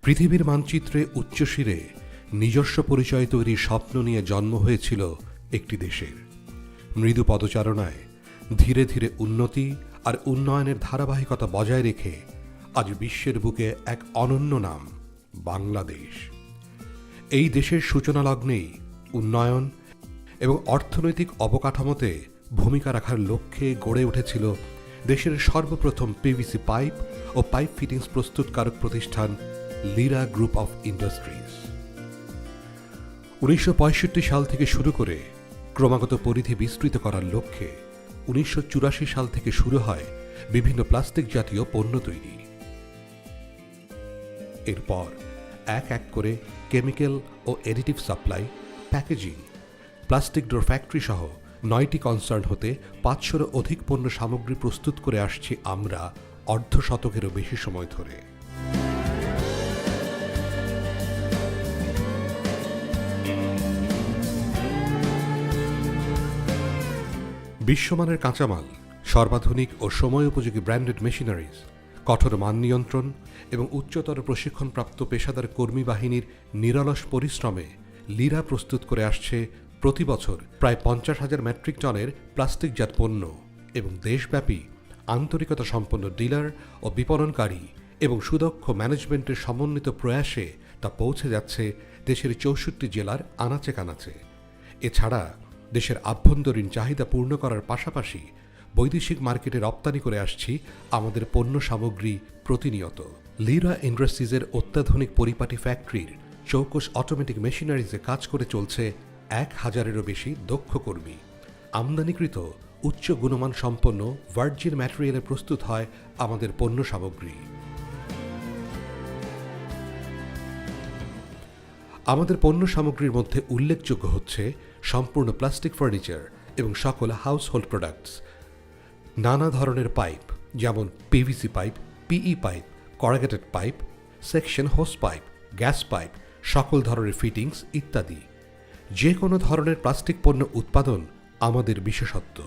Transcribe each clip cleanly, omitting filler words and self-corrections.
পৃথিবীর মানচিত্রে উচ্চশিরে নিজস্ব পরিচয় তৈরির স্বপ্ন নিয়ে জন্ম হয়েছিল একটি দেশের। মৃদু পদচারণায় ধীরে ধীরে উন্নতি আর উন্নয়নের ধারাবাহিকতা বজায় রেখে আজ বিশ্বের বুকে এক অনন্য নাম বাংলাদেশ। এই দেশের সূচনা লগ্নেই উন্নয়ন এবং অর্থনৈতিক অবকাঠামোতে ভূমিকা রাখার লক্ষ্যে গড়ে উঠেছিল দেশের সর্বপ্রথম পিভিসি পাইপ ও পাইপ ফিটিংস প্রস্তুতকারক প্রতিষ্ঠান লিরা গ্রুপ অফ ইন্ডাস্ট্রিজ। 1965 সাল থেকে শুরু করে ক্রমাগত পরিধি বিস্তৃত করার লক্ষ্যে 1984 সাল থেকে শুরু হয় বিভিন্ন প্লাস্টিক জাতীয় পণ্য তৈরি। এরপর এক এক করে কেমিক্যাল ও additive supply, packaging, plastic door factory সহ 9টি কনসার্ন হতে 500-এরও অধিক পণ্য সামগ্রী প্রস্তুত করে আসছি আমরা অর্ধ শতকেরও বেশি সময় ধরে। বিশ্বমানের কাঁচামাল, সর্বাধুনিক ও সময়োপযোগী ব্র্যান্ডেড মেশিনারিজ, কঠোর মান নিয়ন্ত্রণ এবং উচ্চতর প্রশিক্ষণপ্রাপ্ত পেশাদার কর্মী বাহিনীর নিরলস পরিশ্রমে লিরা প্রস্তুত করে আসছে প্রতি বছর প্রায় 50,000 মেট্রিক টনের প্লাস্টিকজাত পণ্য এবং দেশব্যাপী আন্তরিকতা সম্পন্ন ডিলার ও বিপণনকারী এবং সুদক্ষ ম্যানেজমেন্টের সমন্বিত প্রয়াসে তা পৌঁছে যাচ্ছে দেশের 64 জেলার আনাচে কানাচে। এছাড়া দেশের আভ্যন্তরীণ চাহিদা পূর্ণ করার পাশাপাশি বৈদেশিক মার্কেটে রপ্তানি করে আসছি আমাদের পণ্য সামগ্রী প্রতিনিয়ত। লিরা ইন্ডাস্ট্রিজের অত্যাধুনিক পরিপাটি ফ্যাক্টরির চৌকস অটোমেটিক মেশিনারিজে কাজ করে চলছে 1000-এরও বেশি দক্ষ কর্মী। আমদানিকৃত উচ্চ গুণমান সম্পন্ন ভার্জিন ম্যাটেরিয়ালে প্রস্তুত হয় আমাদের পণ্য সামগ্রী। আমাদের পণ্য সামগ্রীর মধ্যে উল্লেখযোগ্য হচ্ছে সম্পূর্ণ প্লাস্টিক ফার্নিচার এবং সকল হাউসহোল্ড প্রোডাক্টস, নানা ধরনের পাইপ যেমন PVC pipe, PE pipe, corrugated pipe, section hose pipe, gas pipe, সকল ধরনের ফিটিংস ইত্যাদি। যে কোনো ধরনের প্লাস্টিক পণ্য উৎপাদন আমাদের বিশেষত্ব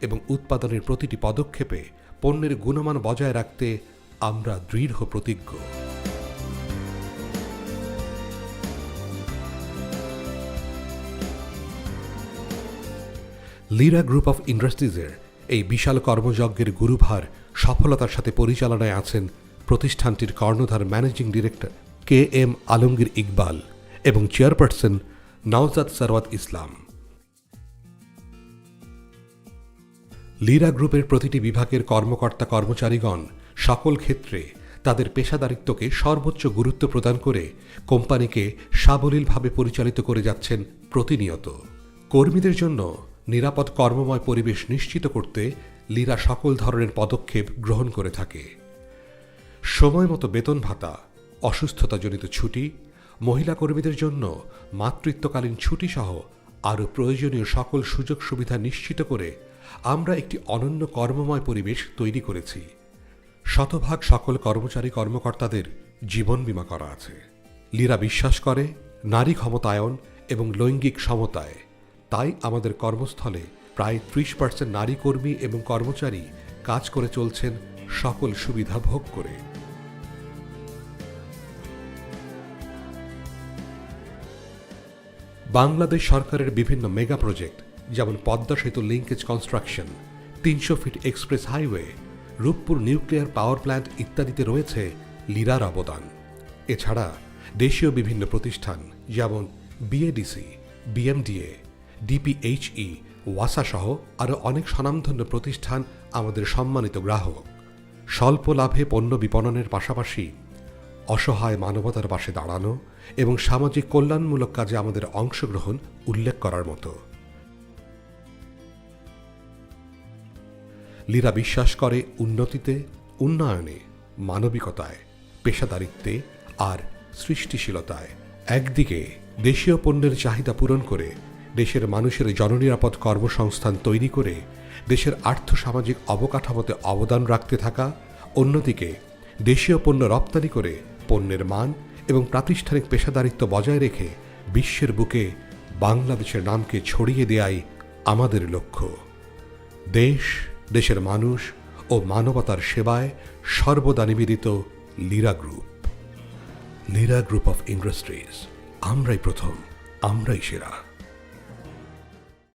এবং উৎপাদনের প্রতিটি পদক্ষেপে পণ্যের গুণমান বজায় রাখতে আমরা দৃঢ় প্রতিজ্ঞ। লিরা গ্রুপ অফ ইন্ডাস্ট্রিজের এই বিশাল কর্মযজ্ঞের গুরুভার সফলতার সাথে পরিচালনায় আছেন প্রতিষ্ঠানটির কর্ণধার managing director KM Alamgir Iqbal এবং চেয়ারপারসন নওজাদ সরওয়াত ইসলাম। লিরা গ্রুপের প্রতিটি বিভাগের কর্মকর্তা কর্মচারীগণ সকল ক্ষেত্রে তাদের পেশাদারিত্বকে সর্বোচ্চ গুরুত্ব প্রদান করে কোম্পানিকে সাবলীলভাবে পরিচালিত করে যাচ্ছেন প্রতিনিয়ত। কর্মীদের জন্য নিরাপদ কর্মময় পরিবেশ নিশ্চিত করতে লিরা সকল ধরনের পদক্ষেপ গ্রহণ করে থাকে। সময় মতো বেতন ভাতা, অসুস্থতাজনিত ছুটি, মহিলা কর্মীদের জন্য মাতৃত্বকালীন ছুটি সহ আরও প্রয়োজনীয় সকল সুযোগ সুবিধা নিশ্চিত করে আমরা একটি অনন্য কর্মময় পরিবেশ তৈরি করেছি। শতভাগ সকল কর্মচারী কর্মকর্তাদের জীবন বীমা করা আছে। লিরা বিশ্বাস করে নারী ক্ষমতায়ন এবং লৈঙ্গিক সমতায়, তাই আমাদের কর্মস্থলে প্রায় 30% নারী কর্মী এবং কর্মচারী কাজ করে চলছেন সকল সুবিধা ভোগ করে। বাংলাদেশ সরকারের বিভিন্ন মেগা প্রজেক্ট যেমন Padma Setu linkage construction, 300 feet express highway, Rooppur nuclear power plant ইত্যাদিতে রয়েছে লিরার অবদান। এছাড়া দেশীয় বিভিন্ন প্রতিষ্ঠান যেমন BADC, BMDA, DPHE, ওয়াসা সহ আরও অনেক স্বনামধন্য প্রতিষ্ঠান আমাদের সম্মানিত গ্রাহক। স্বল্প লাভে পণ্য বিপণনের পাশাপাশি অসহায় মানবতার পাশে দাঁড়ানো এবং সামাজিক কল্যাণমূলক কাজে আমাদের অংশগ্রহণ উল্লেখ করার মতো। লিরা বিশ্বাস করে উন্নতিতে, উন্নয়নে, মানবিকতায়, পেশাদারিত্বে আর সৃষ্টিশীলতায়। একদিকে দেশীয় পণ্যের চাহিদা পূরণ করে দেশের মানুষের জননিরাপদ কর্মসংস্থান তৈরি করে দেশের আর্থসামাজিক অবকাঠামোতে অবদান রাখতে থাকা, অন্যদিকে দেশীয় পণ্য রপ্তানি করে পণ্যের মান এবং প্রাতিষ্ঠানিক পেশাদারিত্ব বজায় রেখে বিশ্বের বুকে বাংলাদেশের নামকে ছড়িয়ে দেয়াই আমাদের লক্ষ্য। দেশ, দেশের মানুষ ও মানবতার সেবায় সর্বদা নিবেদিত Lira group. Lira group of industries, আমরাই প্রথম, আমরাই সেরা।